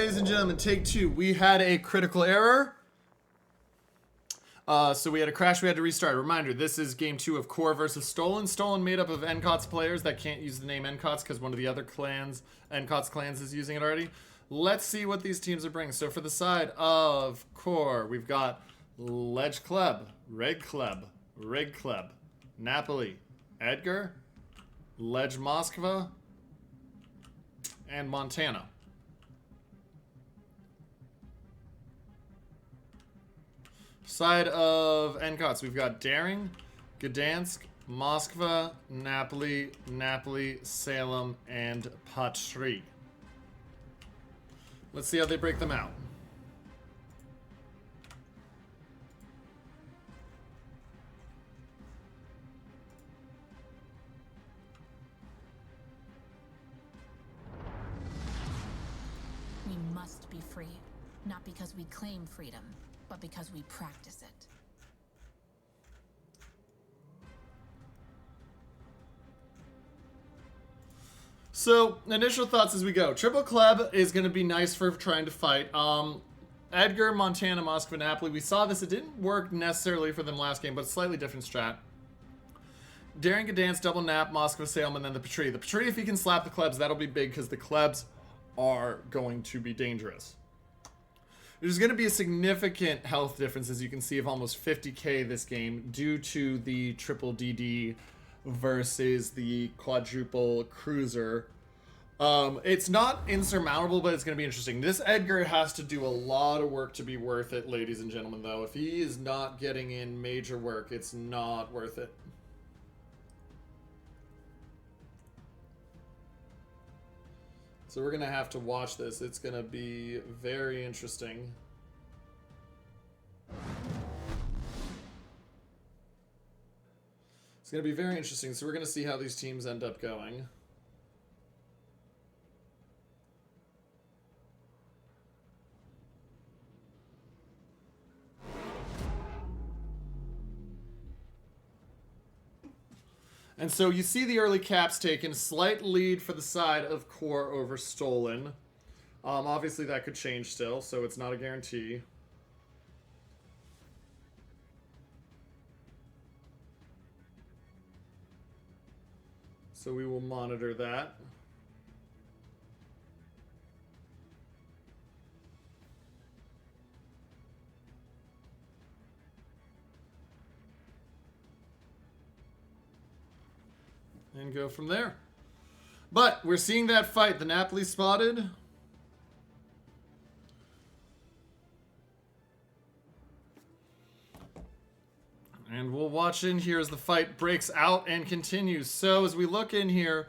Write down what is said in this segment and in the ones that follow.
ladies and gentlemen, take two. We had a critical error. So we had a crash, we had to restart. Reminder, this is game 2 of COR versus ST0LN. ST0LN made up of NCOTS players that can't use the name NCOTS because one of the other clans, NCOTS clans, is using it already. Let's see what these teams are bringing. So for the side of COR, we've got Ledge Club, Red Club, Rig Club, Napoli, Edgar, Ledge Moskva, and Montana. Side of NCOTS, we've got Daring, Gdansk, Moskva, Napoli, Salem, and Patry. Let's see how they break them out. We must be free, not because we claim freedom, but because we practice it. So, initial thoughts as we go. Triple Club is going to be nice for trying to fight. Edgar, Montana, Moskva, Napoli. We saw this. It didn't work necessarily for them last game, but slightly different strat. Daring Gdansk, double Nap, Moskva, Salem, and then the Patry. The Patry, if he can slap the Klebs, that'll be big because the Klebs are going to be dangerous. There's going to be a significant health difference, as you can see, of almost 50k this game due to the triple DD versus the quadruple cruiser. It's not insurmountable, but it's going to be interesting. This Edgar has to do a lot of work to be worth it, ladies and gentlemen, though. If he is not getting in major work, it's not worth it. So we're going to have to watch this. It's going to be very interesting. It's going to be very interesting. So we're going to see how these teams end up going. And so you see the early caps taken. Slight lead for the side of COR over ST0LN. Obviously that could change still, so it's not a guarantee. So we will monitor that. And go from there. But we're seeing that fight. The Napoli spotted. And we'll watch in here as the fight breaks out and continues. So as we look in here,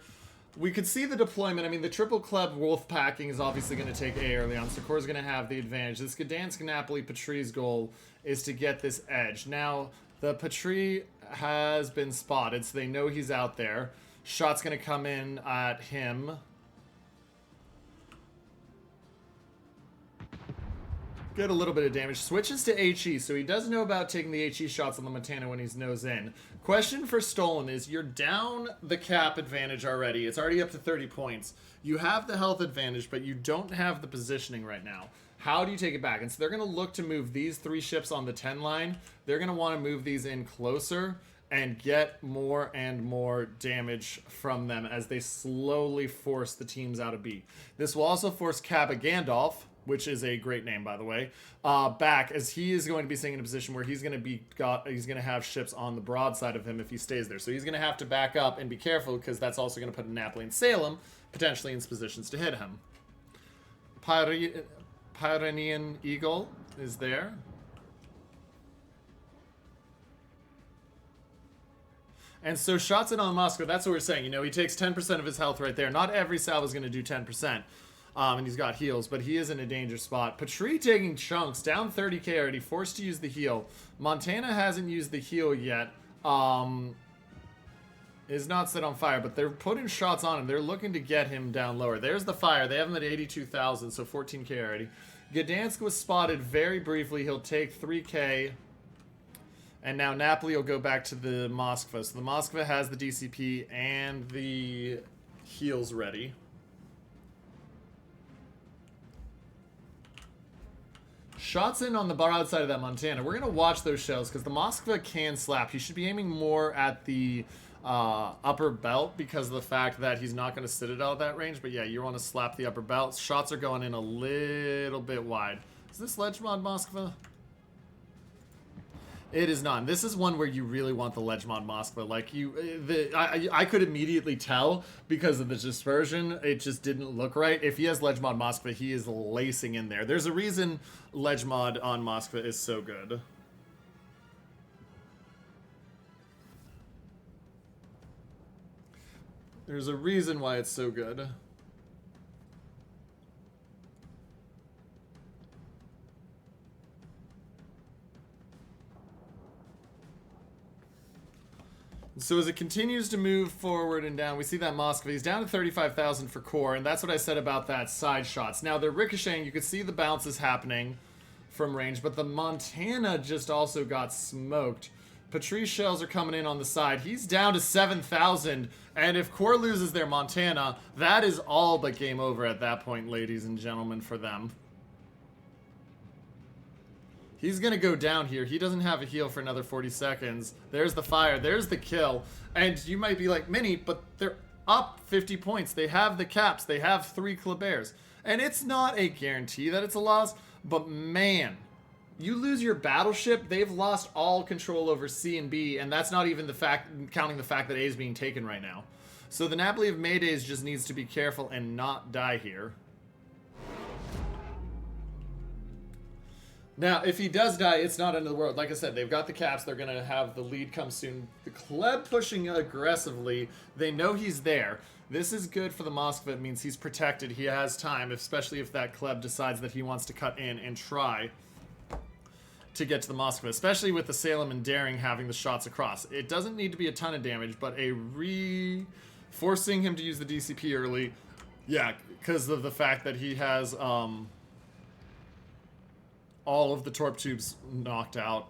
we could see the deployment. I mean, the triple club wolf packing is obviously going to take A early on. So COR is going to have the advantage. This Gdansk Napoli Patry's goal is to get this edge. Now, the Patry has been spotted, so they know he's out there. Shot's going to come in at him. Get a little bit of damage. Switches to HE, so he does know about taking the HE shots on the Montana when he's nose in. Question for ST0LN is, you're down the cap advantage already. It's already up to 30 points. You have the health advantage, but you don't have the positioning right now. How do you take it back? And so they're going to look to move these 3 ships on the 10 line. They're going to want to move these in closer and get more and more damage from them as they slowly force the teams out of B. This will also force Cabba Gandalf, which is a great name, by the way, back, as he is going to be staying in a position where he's going to have ships on the broadside of him if he stays there. So he's going to have to back up and be careful, because that's also going to put Napoli and Salem potentially in positions to hit him. Pyrenean Eagle is there. And so shots in on Moscow, that's what we're saying. You know, he takes 10% of his health right there. Not every salvo is going to do 10%. And he's got heals, but he is in a danger spot. Patry taking chunks, down 30k already, forced to use the heal. Montana hasn't used the heal yet. Is not set on fire, but they're putting shots on him. They're looking to get him down lower. There's the fire. They have him at 82,000, so 14k already. Gdansk was spotted very briefly. He'll take 3k. And now Napoli will go back to the Moskva. So the Moskva has the DCP and the heals ready. Shots in on the broadside of that Montana. We're going to watch those shells because the Moskva can slap. He should be aiming more at the upper belt because of the fact that he's not going to Citadel at that range. But yeah, you want to slap the upper belt. Shots are going in a little bit wide. Is this Ledge Mod Moskva? It is not. This is one where you really want the Ledge Mod Moskva. Like, I could immediately tell because of the dispersion. It just didn't look right. If he has Ledge Mod Moskva, he is lacing in there. There's a reason Ledge Mod on Moskva is so good. There's a reason why it's so good. So as it continues to move forward and down, we see that Moskva, he's down to 35,000 for core, and that's what I said about that side shots. Now, they're ricocheting. You can see the bounces happening from range, but the Montana just also got smoked. Patrice shells are coming in on the side. He's down to 7,000, and if core loses their Montana, that is all but game over at that point, ladies and gentlemen, for them. He's going to go down here. He doesn't have a heal for another 40 seconds. There's the fire. There's the kill. And you might be like, Mini, but they're up 50 points. They have the caps. They have 3 Kleberts. And it's not a guarantee that it's a loss, but man, you lose your battleship, they've lost all control over C and B, and that's not even counting the fact that A is being taken right now. So the Napoli of Maydays just needs to be careful and not die here. Now, if he does die, it's not end of the world. Like I said, they've got the caps. They're going to have the lead come soon. The Kleb pushing aggressively. They know he's there. This is good for the Moskva. It means he's protected. He has time, especially if that Kleb decides that he wants to cut in and try to get to the Moskva, especially with the Salem and Daring having the shots across. It doesn't need to be a ton of damage, but forcing him to use the DCP early, yeah, because of the fact that he has all of the torp tubes knocked out.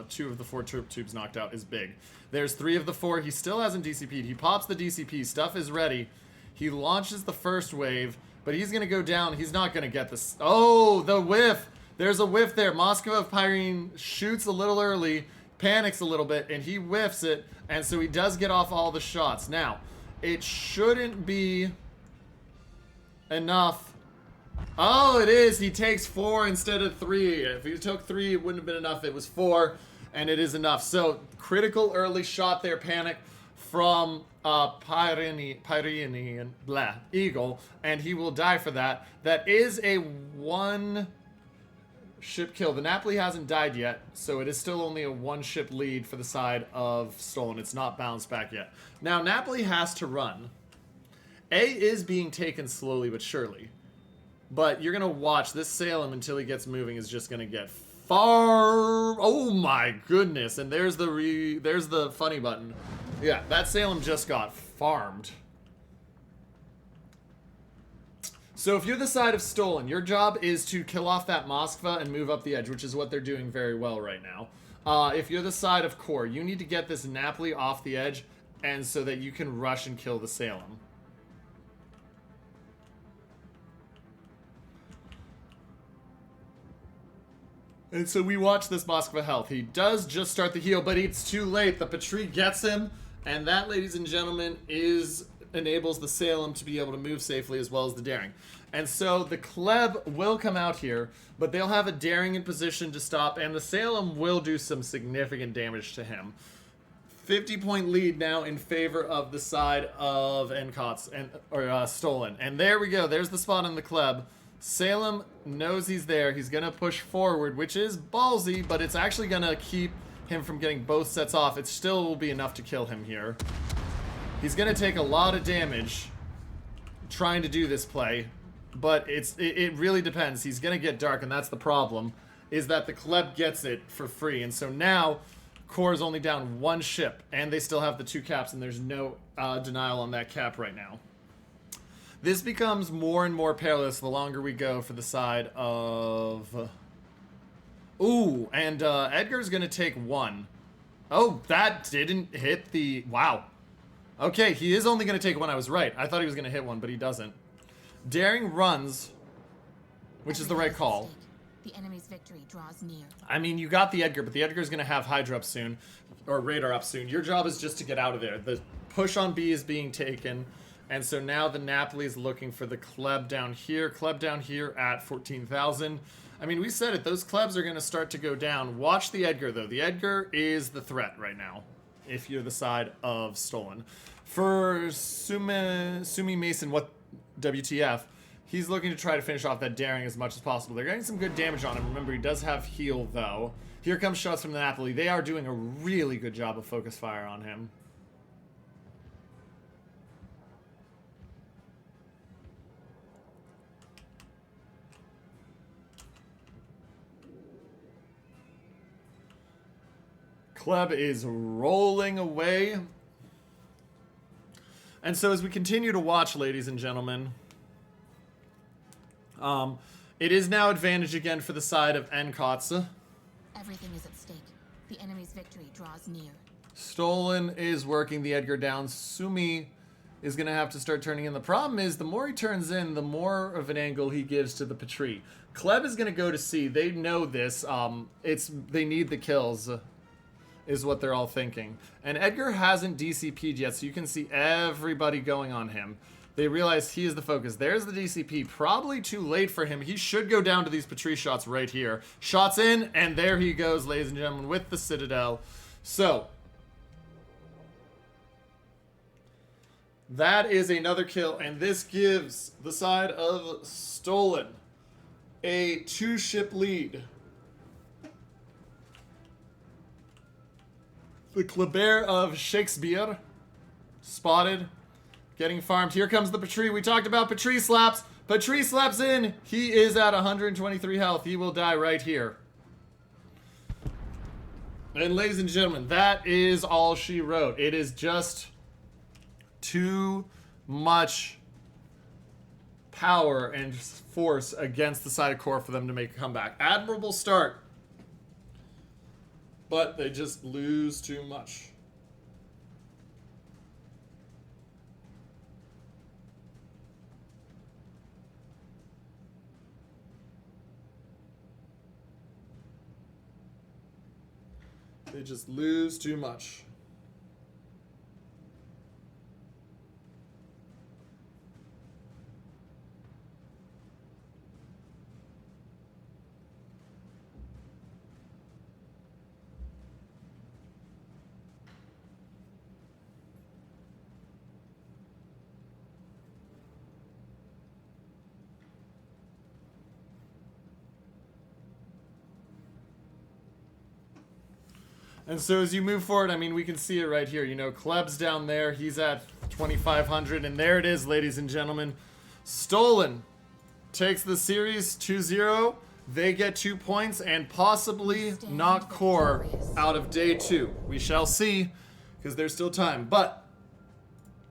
2 of the 4 torp tubes knocked out is big. There's 3 of the 4. He still hasn't DCP'd. He pops the DCP. Stuff is ready. He launches the first wave, but he's going to go down. He's not going to get this. Oh, the whiff. There's a whiff there. Moskva of Pyrene shoots a little early, panics a little bit, and he whiffs it, and so he does get off all the shots. Now, it shouldn't be enough. Oh, it is. He takes 4 instead of 3. If he took 3, it wouldn't have been enough. It was 4, and it is enough. So, critical early shot there, panic from Pyrenean Eagle, and he will die for that. That is a 1 ship kill. The Napoli hasn't died yet, so it is still only a 1 ship lead for the side of Stolen. It's not bounced back yet. Now, Napoli has to run. A is being taken slowly but surely. But you're going to watch this Salem until he gets moving is just going to get far. Oh my goodness. And there's the funny button. Yeah, that Salem just got farmed. So if you're the side of Stolen, your job is to kill off that Moskva and move up the edge, which is what they're doing very well right now. If you're the side of Core, you need to get this Napoli off the edge and so that you can rush and kill the Salem. And so we watch this Moskva health. He does just start the heal, but it's too late. The Patrie gets him, and that, ladies and gentlemen, enables the Salem to be able to move safely as well as the Daring. And so the Kleb will come out here, but they'll have a Daring in position to stop, and the Salem will do some significant damage to him. 50-point lead now in favor of the side of Stolen. And there we go. There's the spot on the Kleb. Salem knows he's there. He's going to push forward, which is ballsy, but it's actually going to keep him from getting both sets off. It still will be enough to kill him here. He's going to take a lot of damage trying to do this play, but it really depends. He's going to get dark, and that's the problem, is that the Kleb gets it for free. And so now Core is only down 1 ship, and they still have the 2 caps, and there's no denial on that cap right now. This becomes more and more perilous the longer we go for the side of... Ooh, and Edgar's going to take 1. Oh, that didn't hit the... Wow. Okay, he is only going to take 1. I was right. I thought he was going to hit 1, but he doesn't. Daring runs, which is the right call. The enemy's victory draws near. I mean, you got the Edgar, but the Edgar's going to have Hydra up soon, or Radar up soon. Your job is just to get out of there. The push on B is being taken, and so now the Napoli is looking for the Kleb down here. Kleb down here at 14,000. I mean, we said it. Those Klebs are going to start to go down. Watch the Edgar, though. The Edgar is the threat right now, if you're the side of Stolen. For Sumi Mason, what WTF? He's looking to try to finish off that daring as much as possible. They're getting some good damage on him. Remember, he does have heal, though. Here comes shots from the Napoli. They are doing a really good job of focus fire on him. Kleb is rolling away. And so as we continue to watch, ladies and gentlemen, it is now advantage again for the side of Nkotsa. Everything is at stake. The enemy's victory draws near. Stolen is working the Edgar down. Sumi is going to have to start turning in. The problem is, the more he turns in, the more of an angle he gives to the Patrie. Kleb is going to go to C. They know this. They need the kills, is what they're all thinking. And Edgar hasn't DCP'd yet, so you can see everybody going on him. They realize he is the focus. There's the DCP. Probably too late for him. He should go down to these Patrie shots right here. Shots in, and there he goes, ladies and gentlemen, with the Citadel. So, that is another kill, and this gives the side of Stolen a 2-ship lead. The Kleber of Shakespeare spotted, getting farmed. Here comes the Patrie. We talked about Patrie slaps. Patrie slaps in. He is at 123 health. He will die right here. And ladies and gentlemen, that is all she wrote. It is just too much power and force against the side of COR for them to make a comeback. Admirable start, but they just lose too much. They just lose too much. And so as you move forward, I mean, we can see it right here. You know, Kleb's down there. He's at 2,500. And there it is, ladies and gentlemen. Stolen takes the series 2-0. They get 2 points and possibly knock COR out of day 2. We shall see, because there's still time. But